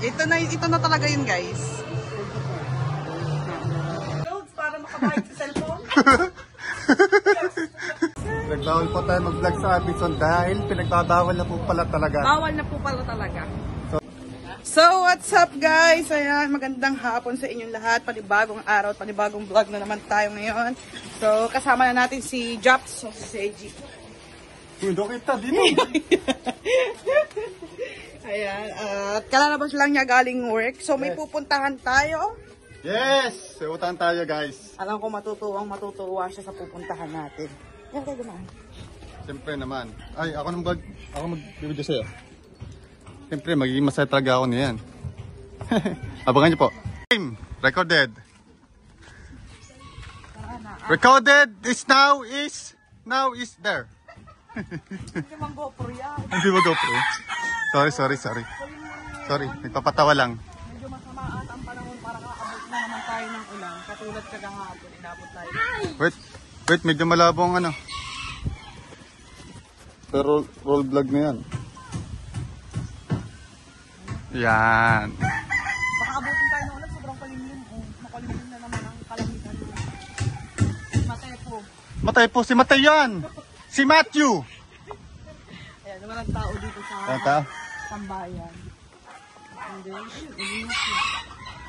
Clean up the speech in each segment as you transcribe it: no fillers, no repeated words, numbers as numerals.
Ito na talaga yun, guys. Loads para makabayad sa cellphone. Nagbawal po tayo mag-vlog sa Abison dahil pinagbabawal na po pala talaga. Bawal na po pala talaga. So, what's up guys? Ayan, magandang hapon sa inyong lahat. Panibagong araw, panibagong vlog na naman tayo ngayon. So, kasama na natin si Japs, o si Seiji. Hindi kita dito. Ayan, at kalalabas lang niya galing work. So, may pupuntahan tayo. Yes! Siutan tayo guys. Alam ko matutuwa siya sa pupuntahan natin. Yan tayo gumaan. Siyempre naman. Ay, ako magbibideo sa'yo. Siyempre, magiging masaya talaga ako niyan. Abangan niyo po. Recorded. Recorded is now is there. Hindi mang GoPro yan. Hindi mo GoPro. Sorry. Sorry, nagpapatawa lang. Medyo masama ata ang panahon para kaabot na naman tayo ng ulan. Katulad kagahapon, inabot tayo. Wait, medyo malabo ang ano. Pero roll vlog na yan. Yan. Baka abutin tayo ng ulan, sobrang kalimlim. Makalimlim na naman ang kalamitan. Matay po si Matay yan. Si Matthew. Ayan, naman ang tao dito sa tambayan.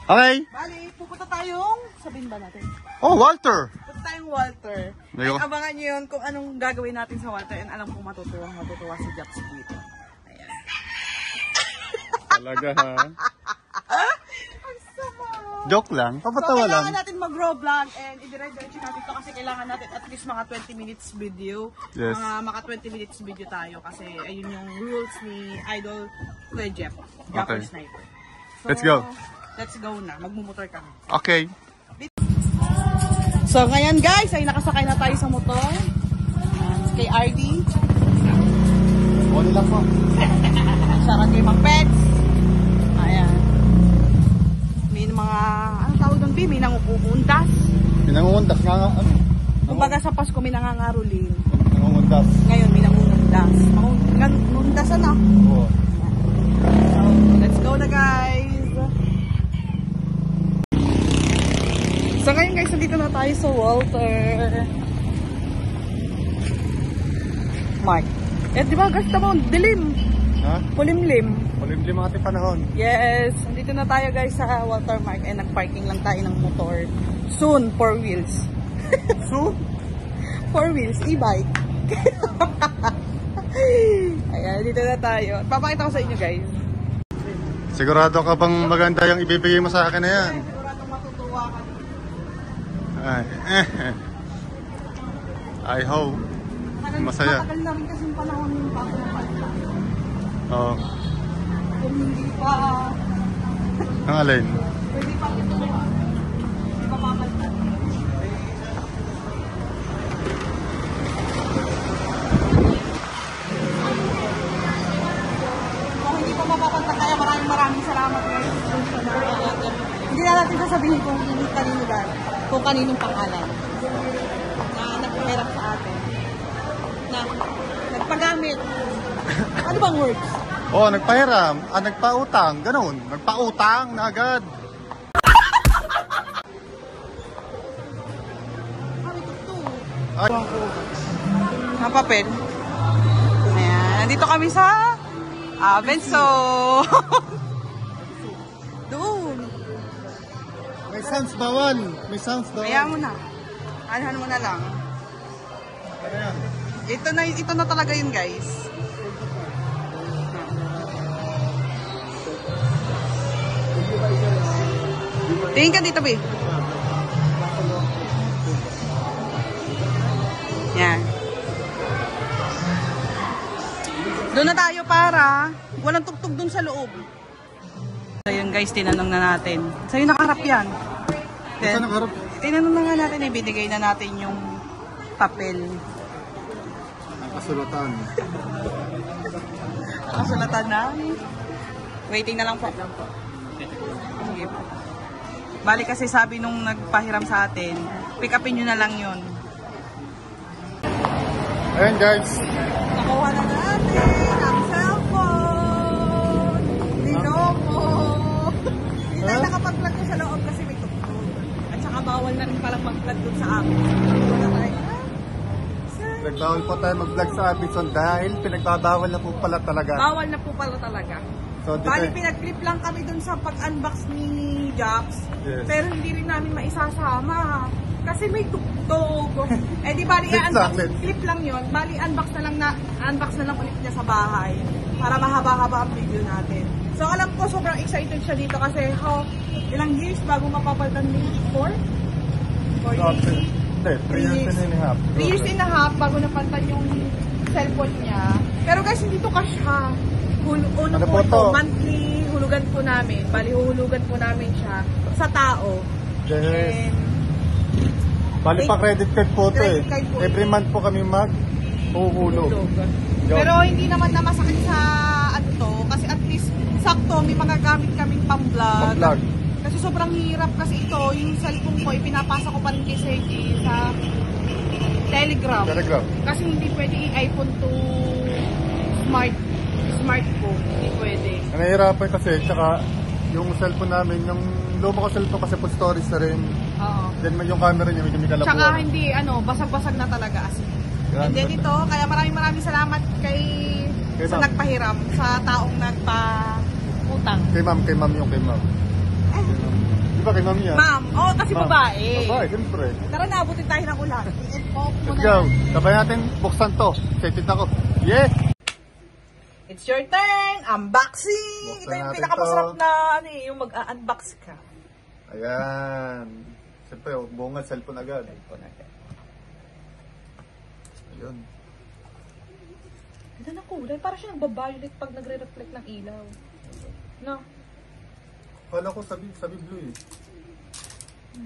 Okay. Bali, pupunta tayong, sabihin ba natin? Oh, Walter. Pupunta tayong Walter. Ayun. At abangan nyo yun kung anong gagawin natin sa Walter. And alam kong matutuwa si Japs dito. Ayan. Talaga ha? Joke lang, papatawa lang. Kailangan natin mag-raw vlog and i-dire-diretso natin ito kasi kailangan natin at least mga 20 minutes video. Yes. Maka 20 minutes video tayo kasi ayun yung rules ni Idol Kuya Jeff. Okay. Sniper. So, Let's go. Let's go na. Magmumotor kami. Okay. So ngayon guys, ay nakasakay na tayo sa motor. Kay RD. Oli lang po. Sarang kay Mang Pets. Ayan. May mga, ano tawag doon, May nangungundas. Pinangungundas nga nga. Ano? Kumbaga sa Pasko may nangangarulin. Nangungundas. Ngayon may nangungundas. Nangungundasan na. Oo. So, let's go na guys. So ngayon guys, nandito na tayo sa Walter. Mark. Eh di ba guys, tama, dilim. Ha? Pulimlim. Malimlim ang ating panahon. Yes, nandito na tayo guys sa Walter Mark and nag-parking lang tayo ng motor. Soon, 4 wheels. So? 4 wheels, e-bike. Ayan, dito na tayo. Papakita ko sa inyo guys. Sigurado ka bang maganda yung ibibigay mo sa akin na yan? Siguradong matutuwa ka. Ay, I hope. Masaya. Matagal na rin kasi yung panahon yung bago ng palta. Oo. Kung hindi pa, Ang alin? pwede pa ito. Hindi pa papalta. Kung hindi pa mapapalta kaya maraming salamat guys. Hindi na natin sasabihin kung kanino ba, kung kaninong pangalan na nagpahirap sa atin. Na nagpagamit. Ano bang words? Oh, nagpahiram. Nagpautang. Ganun. Nagpautang na agad. Ay. Na papel. Ayan. Nandito kami sa Benso. Doon. May sounds bawal. May sounds bawal. Kaya mo na. Anahan mo na lang. Ano yan? Ito na talaga yun guys. Tingin ka dito, Bi. Yan. Doon na tayo para walang tugtog doon sa loob. So yun guys, tinanong na natin. Sa'yo nakaharap yan. Saan nakaharap? Tinanong na nga natin, ibinigay na natin yung papel. Ang kasulatan. Nakasulatan na. Waiting na lang po. Sige po. Bali kasi sabi nung nagpahiram sa atin, pick upin nyo na lang yun. Ayan guys. Nakuha na natin ang cellphone. Linovo. bawal na rin palang mag-vlog doon sa amin. Wala tayo. Nagbawal po tayo mag-vlog sa Abinson dahil pinagbabawal na po pala talaga. Bawal na po pala talaga. So, Bali, pinag-clip lang kami dun sa pag-unbox ni Jax. Yes. Pero hindi rin namin maisasama. Kasi may tugtog. Eh di bali, Clip lang, clip lang yun. Bali, unbox na lang ulit niya sa bahay. Para mahaba-haba ang video natin. So alam ko, sobrang excited siya dito kasi ilang years bago mapapalitan ni 4? 3 years and a half. 3 years and a half bago napalitan yung cellphone niya. Pero guys, hindi to cash ha. Ano po ito, monthly hulugan po namin. Bali, huhulugan po namin siya sa tao. Yes. And Bali pa credit card po ito eh. Every month po kami mag-huhulog. Pero hindi naman na masakit sa ano to. Kasi at least sakto may mga gamit kaming pang-vlog. Kasi sobrang hirap kasi ito. Yung cellphone ko, ipinapasa ko pa rin kay Sergey sa Telegram. Kasi hindi pwede i-iPhone to smartphone. Hindi pwede. Nahihirapan kasi, tsaka yung cellphone namin, yung luma ko cellphone kasi full storage na rin. Oo. Then yung camera niya, medyo may kalabuan. Tsaka hindi, basag-basag na talaga as in. And then ito, kaya maraming salamat sa nagpahiram, sa taong nagpa-utang. Kay ma'am yung kay ma'am. Di ba kay ma'am yan? Ma'am, kasi babae. Babae, siyempre. Tara na, abutin tayo ng ulan. Let's go. Sabay natin, buksan to. Excited ako. Yeah! It's your turn! Unboxing! Ito yung pinakamasarap na yung mag-unbox ka. Ayan. Siyempre, bunga cellphone agad. Ayun. Ganda na kulay. Para siya nagbabayolate pag nagre-reflect ng ilaw. No? Kala ko sabi blue eh.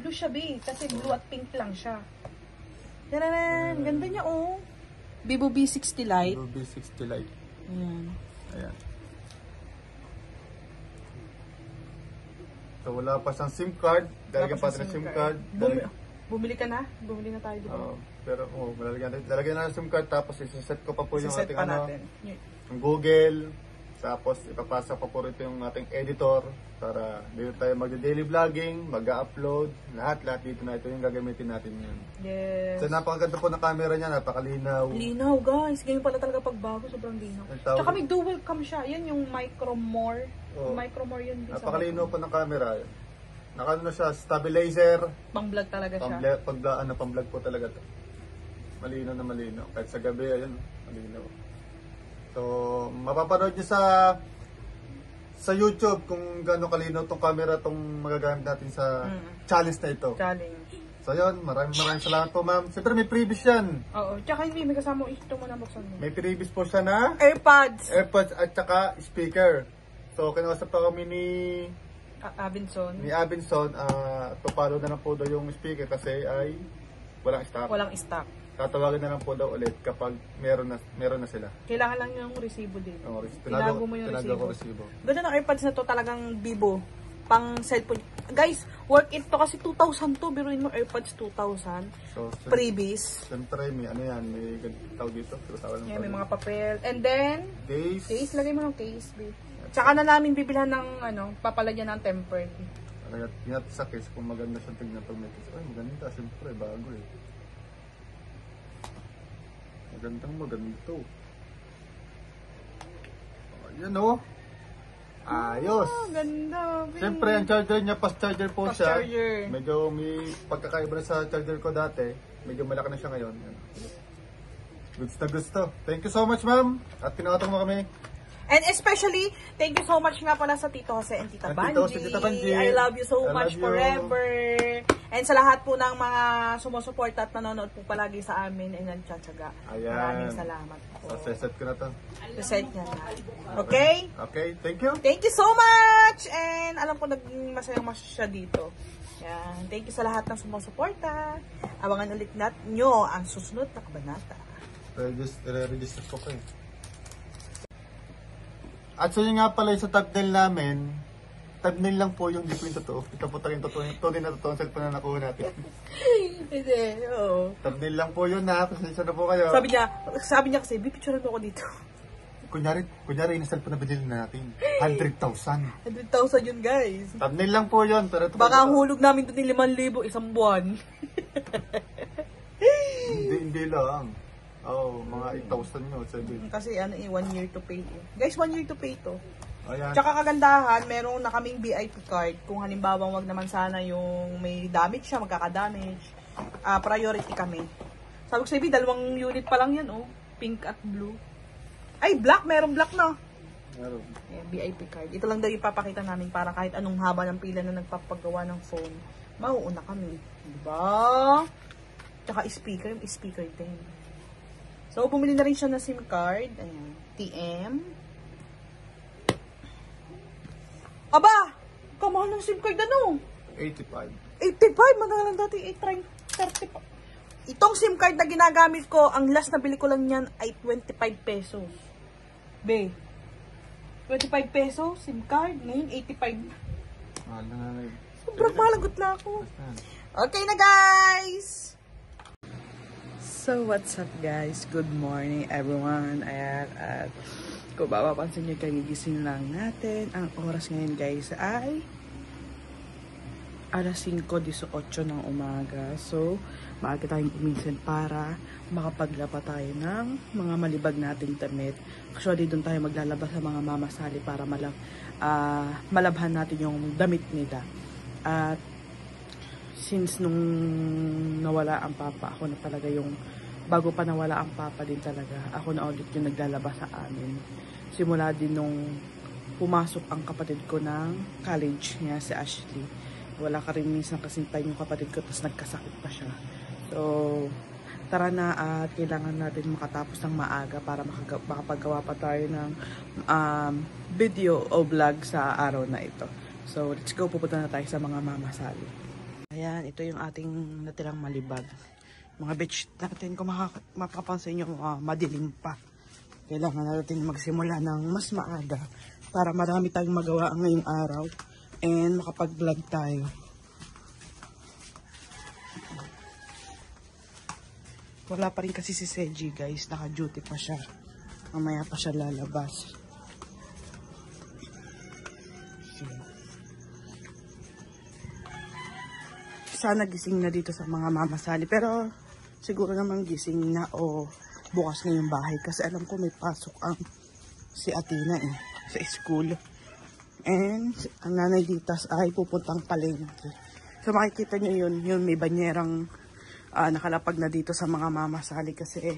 Blue siya, B. Kasi blue at pink lang siya. Tararan! Ganda niya, oh. Vivo V60 Lite. Vivo V60 Lite. Ayan. So wala pa siyang SIM card. Lalagyan pa natin ng SIM card. Bumili ka na? Bumili na tayo dito. Pero lalagyan na ng SIM card tapos isa-set ko pa po yung ating yung Google. Tapos ipapasa pa po rito yung ating editor para dito tayo magda-daily vlogging, mag-upload, lahat dito na ito yung gagamitin natin yun. Yes. So napakaganda po ng camera niya, napakalinaw. Linaw guys, ganyan pala talaga pagbago, sobrang linaw. Tsaka may dual cam siya, yan yung micro more. Micro more yun. Napakalinaw po ng camera. Nakano na siya, stabilizer. Pang-vlog talaga siya. Pang-vlog po talaga to. Malinaw na malinaw. Kahit sa gabi, ayun, malinaw. So, mapapanood nyo sa YouTube kung gaano kalinaw tong camera tong magagamit natin sa challenge na ito. So yun, maraming salamat po ma'am. Siyempre may previous yan. Oo, tsaka hindi, may kasama ito mo na buksan mo. May previous po siya na AirPods at saka speaker. So kinausap pa kami ni Abinson, papalo na lang po daw yung speaker kasi ay walang stock. Tatawagin na lang po daw ulit kapag meron na sila. Kailangan lang yung resibo din. Tinago mo yung resibo. Ganda ng AirPods na to, talagang Vivo. Pang cellphone. Guys, worth it to kasi 2,000 to. Biruin mo AirPods 2,000. So, freebies. Siyempre, may tawag dito. May mga papel. And then, case. Lagay mo ng case, babe. Tsaka na namin bibilhan ng, papalagyan ng tempered. Ingat sa case kung maganda siyang tignan pag may case. Ay, maganda. Siyempre, bago eh. Magandang. Ayan o. Ayos. Ganda. Siyempre, ang charger niya, fast charger po siya. Charger. Medyo may pagkakaiba sa charger ko dati. Medyo malaki na siya ngayon. Goods na gusto. Thank you so much, ma'am. At pinakatong mo kami. And especially, thank you so much nga pala sa Tito Jose and Tita Banji. I love you so much forever. And sa lahat po ng mga sumusuporta at nanonood po palagi sa amin ay nagtsatsaga. Maraming salamat po. Reset ko na to. Reset niya na. Okay? Okay, thank you. Thank you so much! And alam ko naging masayang siya dito. Yan. Thank you sa lahat ng sumusuporta. Abangan ulit nyo ang susunod na kabanata. Re-register ko pa eh. At so yun nga pala sa thumbnail namin, thumbnail lang po yung di po yung totoo. Ito po tayong tunay na totoo ang cellphone na nakuha natin. Hindi, oo. Thumbnail lang po yun na, pasensya na po kayo. Sabi niya kasi, picturean mo ako dito. Kunyari, yung cellphone na binili natin. 100,000. 100,000 yun, guys. Thumbnail lang po yun. Pero Baka ang hulog namin doon ng 5,000 isang buwan. Hindi lang. Mga 8,000 yun. 7. Kasi 1 year to pay. Guys, 1 year to pay to. Ayan. Tsaka kagandahan, meron na kaming VIP card. Kung halimbawa wag naman sana yung may damage siya, magkaka-damage. Priority kami. Sabi ko sa Ibi, 2 unit pa lang yan, oh. Pink at blue. Ay, black! Meron black na. Meron. Ayan, VIP card. Ito lang daw ipapakita namin para kahit anong haba ng pila na nagpapagawa ng phone, mauuna kami. Diba? Tsaka speaker, yung speaker din. So, bumili na rin siya ng SIM card. Ayan. TM. Aba! Kamahal ng SIM card ano? 85. 85, magalang dati 830 pa. Itong SIM card na ginagamit ko, ang last na bili ko lang yan ay 25 pesos. Be, 25 pesos, SIM card, ngayon 85. Mahal na nga. Sobrang malagot na ako. Okay na guys! So what's up guys? Good morning everyone. Ayan, at kung mapapansin nyo, kagigising lang natin. Ang oras ngayon guys ay alas 5:18 ng umaga. So, maaga tayong kuminsan para makapaglaba tayo ng mga malibag nating damit. Actually, doon tayo maglalaba sa mga mamasali para malabhan natin yung damit nila. At since nung nawala ang papa, ako na talaga yung, bago pa nawala ang papa din talaga, ako na ulit yung naglalaba sa amin. Simula din nung pumasok ang kapatid ko ng college niya, si Ashley. Wala ka rin minsan kasing time yung kapatid ko, tapos nagkasakit pa siya. So, tara na at kailangan natin makatapos ng maaga para makapagawa pa tayo ng video o vlog sa araw na ito. So, let's go. Pupunta na tayo sa mga mamasali. Ayan, ito yung ating natirang malibag. Mga beach natin, kung makapansin nyo, madilim pa. Kailangan natin magsimula ng mas maaga para marami tayong magawa ngayong araw and makapag-vlog tayo. Wala pa rin kasi si Seji guys, naka-duty pa siya. Mamaya pa siya lalabas. Sana gising na dito sa mga mamasali, pero siguro naman gising na o bukas na yung bahay kasi alam ko may pasok ang si Athena sa school. And ang nanay ditas ay pupuntang palengke. So makikita nyo yun may banyerang nakalapag na dito sa mga mamasali kasi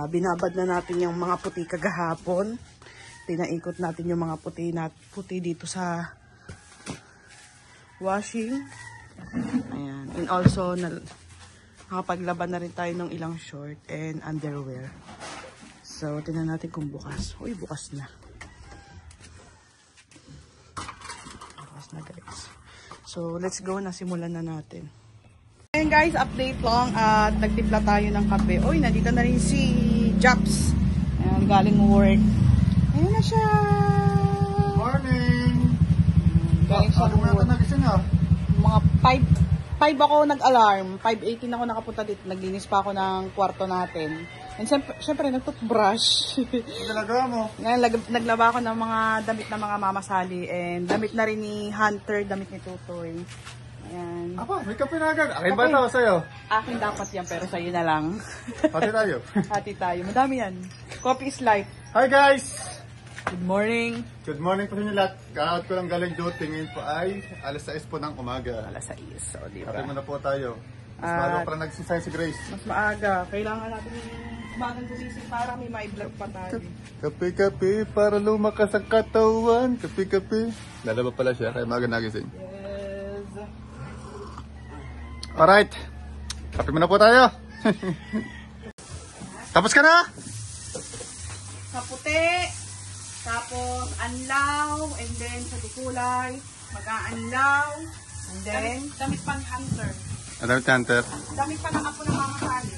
binabad na natin yung mga puti kagahapon. Pinaikot natin yung mga puti dito sa washing. Ayan. And also nakapaglaban na rin tayo ng ilang short and underwear. So tingnan natin kung bukas. Uy, bukas na. Na guys. So, let's go na. Simulan na natin. Ayan guys, update lang at nagtimpla tayo ng kape. Uy, nandito na rin si Japs. Ayan, galing work. Ayan na siya. Morning! Galing sa work. Mga 5 ako nag-alarm. 5:18 ako nakapunta dito. Naglinis pa ako ng kwarto natin. And syempre nag-toothbrush. Talaga mo? Ngayon, naglaba ako ng mga damit ng mga mamasali. And damit na rin ni Hunter, damit ni Tutoy. Ayan. Apa, may kape na agad. Akin ba ito sa'yo? Akin dapat yan, pero sa'yo na lang. Hati tayo. Hati tayo. Madami yan. Coffee is life. Hi guys! Good morning. Good morning po sa inyo lahat. Kaawat ko lang galing duty. Ngayon po ay alas 6 po ng umaga. Alas 6. So, diba? Kape muna po tayo. Mas maaga para nagsisay si Grace. Mas maaga. Kailangan natin bagang gumising para may ma-vlog pa tayo. Kape-kape para lumakas ang katawan. Kape-kape. Lalaba pala siya kaya maaga nagising. Yes. Alright. Kape muna po tayo. Tapos ka na? Sa puti. Tapos anlaw. And then sa kulay. Mag-aanlaw. And then damit pang Hunter. Ang dami Hunter. Damit pa ng apo ng mga kali.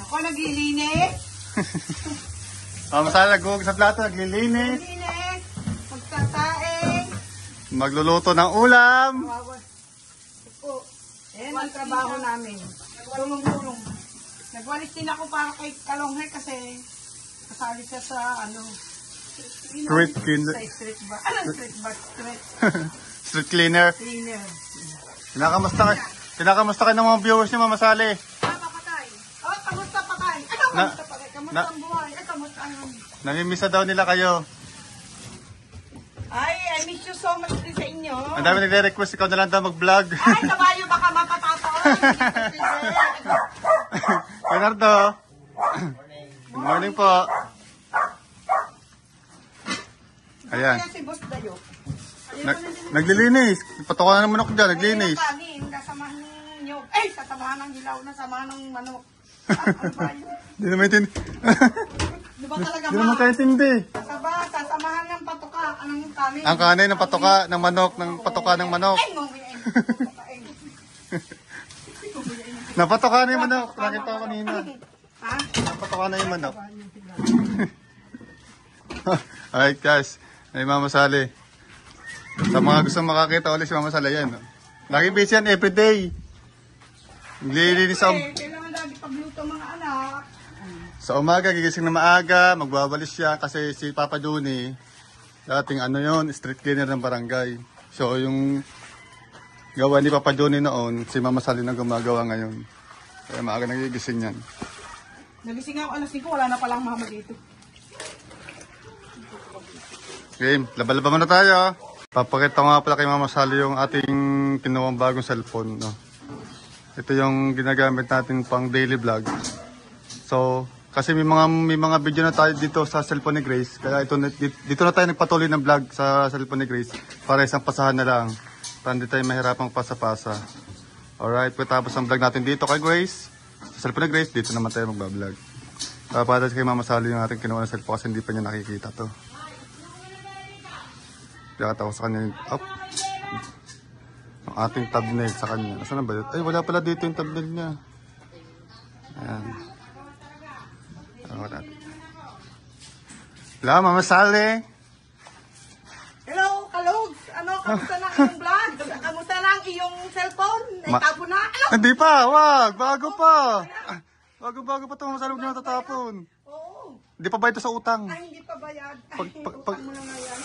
Ako naglilinis. Masala naghuhog sa plato, naglilinis. Naglilinis. Magtataing. Magluluto ng ulam. Opo. Ayan ang trabaho namin. Tulong-tulong. Nagwalis din ako para kay Kalonghe kasi Kasali siya sa ano. Street cleaner. Sa street ba? Ano street ba? Street cleaner. Cleaner. Kinakamusta kayo ng mga viewers niyo, Mama Sally? Papatay. Oh, kamusta patay? Ano kamusta patay? Kamusta ang buhay? Ay, kamusta ang... Namimisa daw nila kayo. Ay, I miss you so much din sa inyo. Ang dami nagre-request, ikaw na lang daw mag-vlog. Ay, kabayo baka mapatapon. Bernardo. Good morning po. Ayan. Kaya si Boss Dayo. Naglilinis. Patukan na ng manok dyan, naglinis. Kanin, kasamahan niyo. Ay, sasamahan ng hilaw na, samahan ng manok. Ano ba yun? Hindi naman intindi. Di ba talaga Hindi naman kaintindi. Sasamahan ng patuka. Anong kanin? Ang kanin ng patuka ng manok, ng patuka ng manok. Ay, nguwi ay. Napatuka na yung manok. Nakita ko kanina. Ha? Napatuka na yung manok. Alright guys, ay Mama Sally. Sa mga gusto makakita ulit si Mama Sally yan. Lagi busy yan everyday. Naglilinis sa Kailangan lagi pagluto mga anak. sa umaga, gigising na maaga, magbabalis siya kasi si Papa Juni, dating ano yon, street cleaner ng barangay. So yung gawa ni Papa Juni noon, si Mama Sally na gumagawa ngayon. Kaya maaga nagigising yan. Nagising ako alas 5, wala na palang mama dito. Game, laba-laba muna tayo. Papakita ko nga pala kay Mama Sally yung ating kinuwang bagong cellphone. No? Ito yung ginagamit natin pang daily vlog. So, kasi may mga video na tayo dito sa cellphone ni Grace. Kaya dito na tayo nagpatuloy ng vlog sa cellphone ni Grace. Para isang pasahan na lang. Para hindi tayo mahirapang pasa-pasa. Alright, pagkatapos ang vlog natin dito kay Grace. Sa cellphone ni Grace, dito naman tayo magbablog. Para kay Mama Sally yung ating kinuha ng cellphone kasi hindi pa niya nakikita to. Pinakita ko sa kanya yung ang ating thumbnail sa kanya. Nasaan na ba yun? Ay, wala pala dito yung thumbnail niya. Ayan. Hello, Mama Sally. Hello, Kalogs. Ano, kamusta na ang vlog? Kamusta na ang iyong cellphone? Naitapo na? Ano? Hindi pa, wag. Bago pa. Bago pa ito, Mama Sally. Huwag niyo natatapon. Oo. Hindi pa ba ito sa utang? Ay, hindi pa bayad. Ay, Pag- utang mo na nga yan.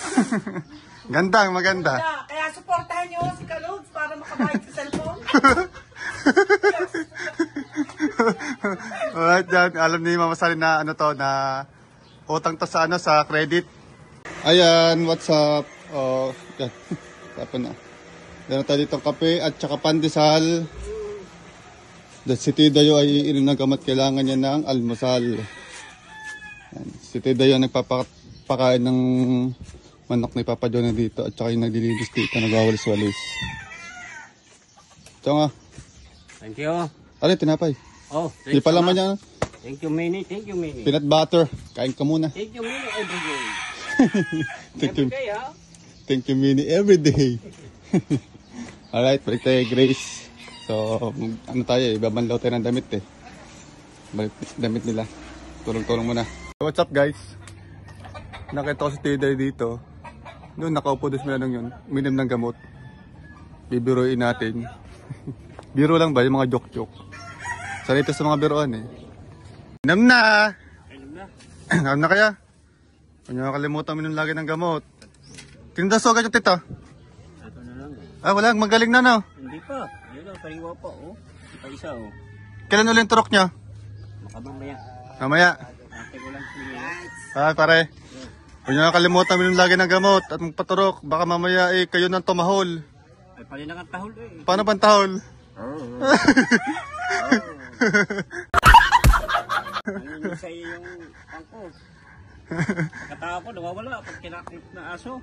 Ganda, maganda. Kaya supportahan niyo si Kalogs para makabayad sa cellphone. Alright, yan. Alam ni Mama Sally na ano to, na utang to sa ano, sa credit. Ayan, what's up? Oh, yan. Tapon na. Meron tayo dito kape at saka pandesal. Si Tidayo ay iinom ng gamot, kailangan niya ng almusal. Yan. Si Tidayo nagpapakain ng manok ni Papa John dito at saka yung naglilinis dito, nagwawalis-walis. Ito nga. Thank you. Ano, tinapay? Oh, Di pa laman niya. Thank you, Minnie. Thank you, Minnie. Peanut butter. Kain ka muna. Thank you, Minnie, every day. Thank you. Every day, ha? Thank you, Minnie, every day. Alright, balik tayo, Grace. So, ano tayo, ibabanlaw tayo ng damit eh. Balik damit nila. Tulong-tulong muna. What's up, guys? Nakita ko si Tiday dito. Doon, nakaupo doon sa meron yun. Minom ng gamot. Bibiruin natin. Biro lang ba? Yung mga joke-joke. Sarito sa mga biroan eh. Minom na! Minom na kaya? Huwag niyo nakalimutan minom lagi ng gamot. Kindasogan yung tita. Ito na lang eh. Ah, wala. Magaling na, no? Hindi pa. Ayun lang, pariwa pa, oh. Ito isa, oh. Kailan ulit yung turok niya? Makamamaya. Mamaya. Ate ko lang sila. Ah, pare. Huwag niyo nakalimutan minom lagi ng gamot at magpaturok. Baka mamaya eh, kayo ng tumahol. Ay, pali na kang tahol, eh. Paano bang tahol? Nanginig sa iyo yung pangko. Katao ko, nawawala pag kinakit na aso.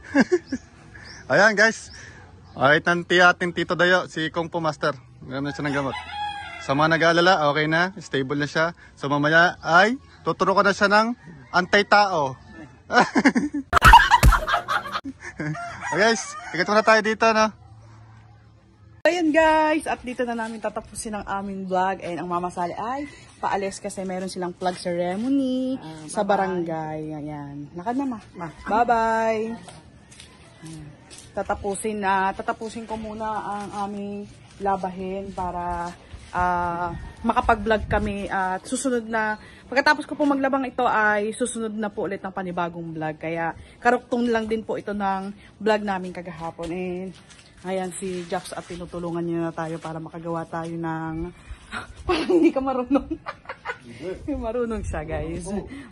Ayan, guys. Alright, nanti ating Tito Dayo, si Kung Po Master. Meron na siya ng gamot. Sa mga nag-aalala, okay na. Stable na siya. So mamaya ay tuturukan na siya ng antay-tao. Okay, guys, ikat muna tayo dito, no? Ayan guys, at dito na namin tatapusin ang aming vlog. And ang Mama Sally ay paalis kasi meron silang flag ceremony sa barangay. Ayan. Lakad na ma. Bye-bye. Tatapusin ko muna ang aming labahin para makapag-vlog kami at susunod na, pagkatapos ko po maglabang ito ay susunod na po ulit ng panibagong vlog. Kaya karuktong lang din po ito ng vlog namin kagahapon. And ayan si Jax at tinutulungan niya na tayo para makagawa tayo ng, parang hindi ka marunong. Marunong siya guys.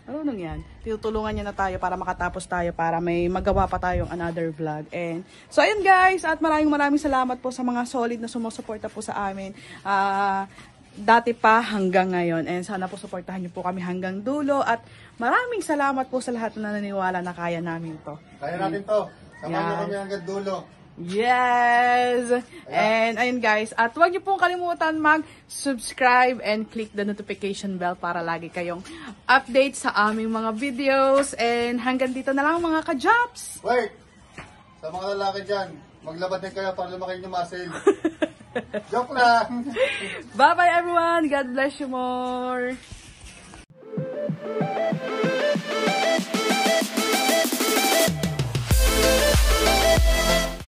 Marunong yan. Tinutulungan niya na tayo para makatapos tayo para may magawa pa tayong another vlog. And so ayun guys, at maraming salamat po sa mga solid na sumusuporta po sa amin. Dati pa hanggang ngayon. And sana po suportahan niyo po kami hanggang dulo. At maraming salamat po sa lahat na naniniwala na kaya namin to. Kaya natin to. Samahan niyo kami hanggang dulo. Yes! And ayun guys, at huwag niyo pong kalimutan mag-subscribe and click the notification bell para lagi kayong update sa aming mga videos. And hanggang dito na lang mga ka-Jops! Wait! Sa mga lalaki dyan, maglabad din kayo para lumaki yung muscle. Joke lang! Bye-bye everyone! God bless you more!